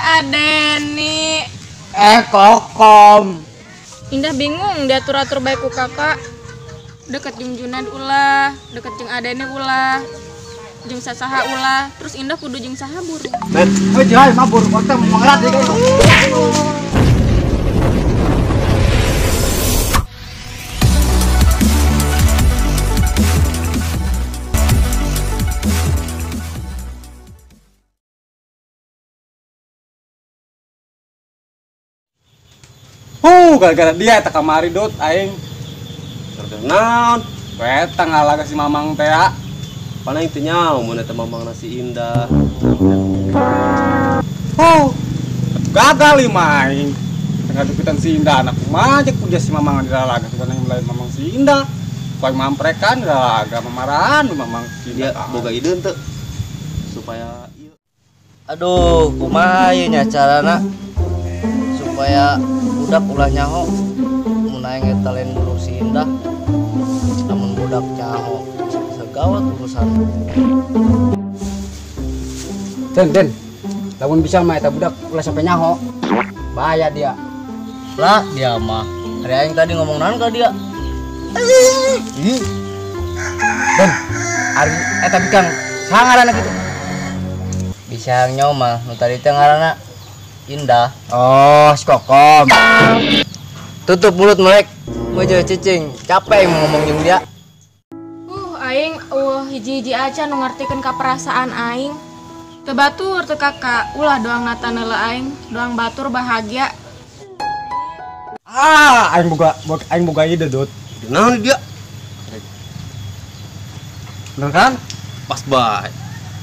Adeni. Kokom. Indah bingung diatur-atur baik ku kakak. Deket jeung Junad ulah, deket jeung Adeni ulah, jeung sasaha ulah, terus Indah kudu jeung saha buru. Bet, jangan mabur, otak mengerat ya kayak itu. Gara-gara dia tak kamari dot aing. Naon? Weta ngalaga si Mamang teh. Paling teu nyaho mun eta Mamang nasi Indah. Gagal li main. Tengah dukitan si Indah anak kumaha cek puja si Mamang dilalaga kana mulai Mamang si Indah. Poe mamprekan dilalaga mamarahan Mamang si Dia Indah. boga ide teu supaya ieu. Aduh, kumaha ieu nya carana supaya budak ulah nyaho mun aing eta lain buruk si Indah. Namun budak nyaho segawat urusan. Den, lamun bisa mah eta budak ulah sampai nyaho. Bahaya dia. Lah dia mah hari aing tadi ngomong naon ka dia. Den, ari eta bikang saha ngaranna kitu? Bisa nyaho mah nu tadi teh ngaranna Indah. Oh, si Kokom. Tutup mulut melek. Mojo cicing, capek ngomong jeung dia. Aing hiji-hiji aja nu ngartikeun ka perasaan aing. Teu batur teu kakak, ulah doang nataneula aing, doang batur bahagia. Aing boga ide, Dut. Naon dia? Bener kan? Pas bae.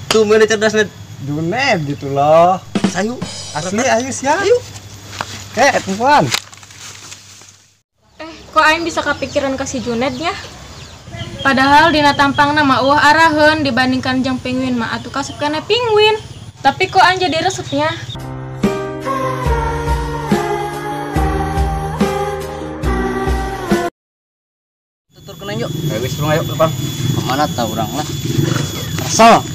Tuh mana cerdasna Juned gitu loh. sayu. Asli ayo sia. Ayo. Tuan. Kok aing bisa kepikiran ka si Junednya? Padahal dina tampangna mah eueuh araheun dibandingkan jeung penguin mah atuh kasep kana penguin. Tapi kok aing jadi resepnya? Tutur kena yuk. Ayo wis ayo depan. Kemana tau urang lah. Asal.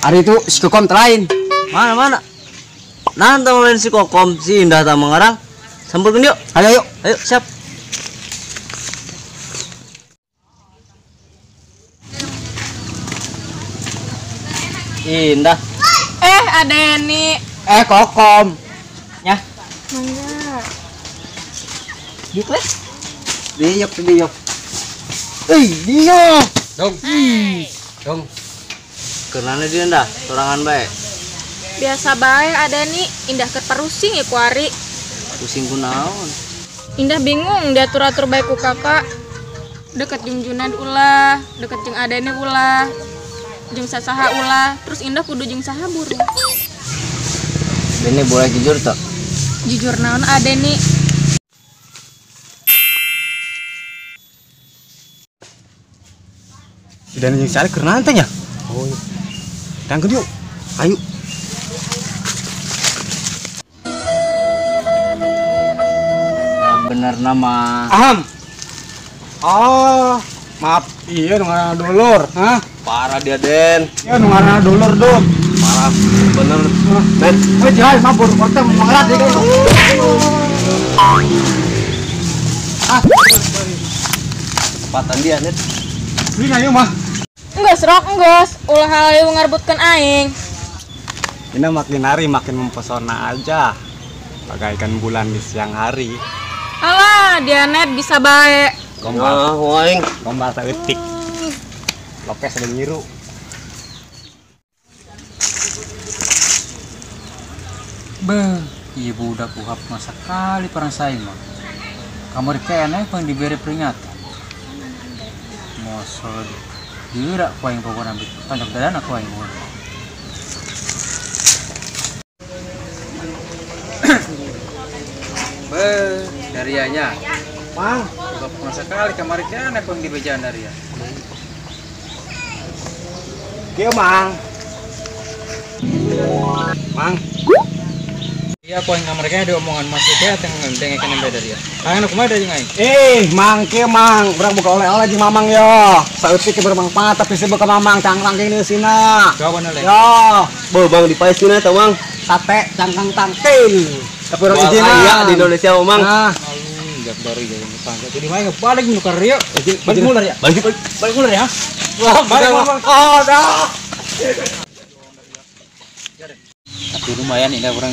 Hari itu si Kokom terain. Mana? Nanti lain si Kokom, si Indah tak mengarang. Sampulkan yuk. Ayo. Ayo, siap. Indah. Adeni. Kokom. Ya. Mangga. Dikles. Diok. Dia. Dong. Kenapa dia Indah? Sorangan baik. Biasa bae Adeni, Indah keur parusing ya ku ari. Pusing ku naon? Indah bingung diatur-atur baik ku kakak. Deket jeung Junad ulah, deket jeung Adeni ulah, jeung sasaha ulah, terus Indah kudu jeung saha buru. Ini boleh jujur tak? Jujur naon Adeni? Dan yang cari karena nya. Oh. Tangkep yuk. Ayo. Bener nama. Aham. Oh, maaf. Iya nungarana dulur, hah? Parah dia Den. Iya nungarana dulur, Dut. Parah bener. Ben, jangan mabur, otak mengerat ya kayak itu. Kecepatan dia Net. Ini ayo mah. Enggeus, ulah hayu ngarbutkeun aing. Ini makin hari makin mempesona aja. Bagaikan bulan di siang hari. Alah, dia net bisa bae. Gombal, Waing. gombal saeutik. Lokes ada nyiru. Iya budak uhap masa kali perang saya mah. Kamar kene pang diberi peringatan. Mosol dira ku aing pokona ambil tanjak dadan aku aing. Darianya Mang, bapak pernah sekali kamari kan peng di bejana ya. Kieu mang. Mang. Iya poin kamar kan ada omongan masuk ya tengah kan beda dia. Kangen aku mah ada jeung aing. Mang kieu mang, urang buka oleh-oleh jeung mamang yo. Saeutik ke bermanfaat tapi sibuk ke mamang cangkang gini sina. Kawan oleh. Yo, Bo bang di Palestina tau bang. sate cangkang tangkin. Tapi urang Wal izin aya di Indonesia mang. Nah, Jak dari jadi pangkat. Jadi main balik nu karya. Balik mulai ya. Balik. Balik mulai ya. wah, Balik, Mang. oh, dah. Tapi lumayan ini orang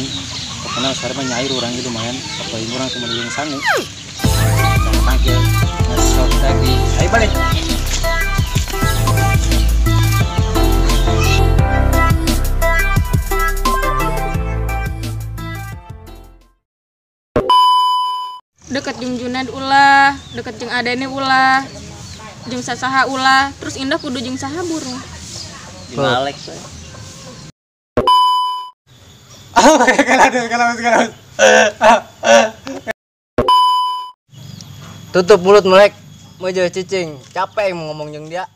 terkenal sekarang nyair orang itu lumayan. Apa ini orang cuma yang sanggup. Jangan panggil ngesot lagi. Ayo balik. Deket jeung Junad ulah, deket jeung Adene ulah, jeung sasaha ulah, terus Indah kudu jeung saha burung. Di Malek. Kalau. Tutup mulut melek. Mau jadi cicing, capek mau ngomong jeung dia.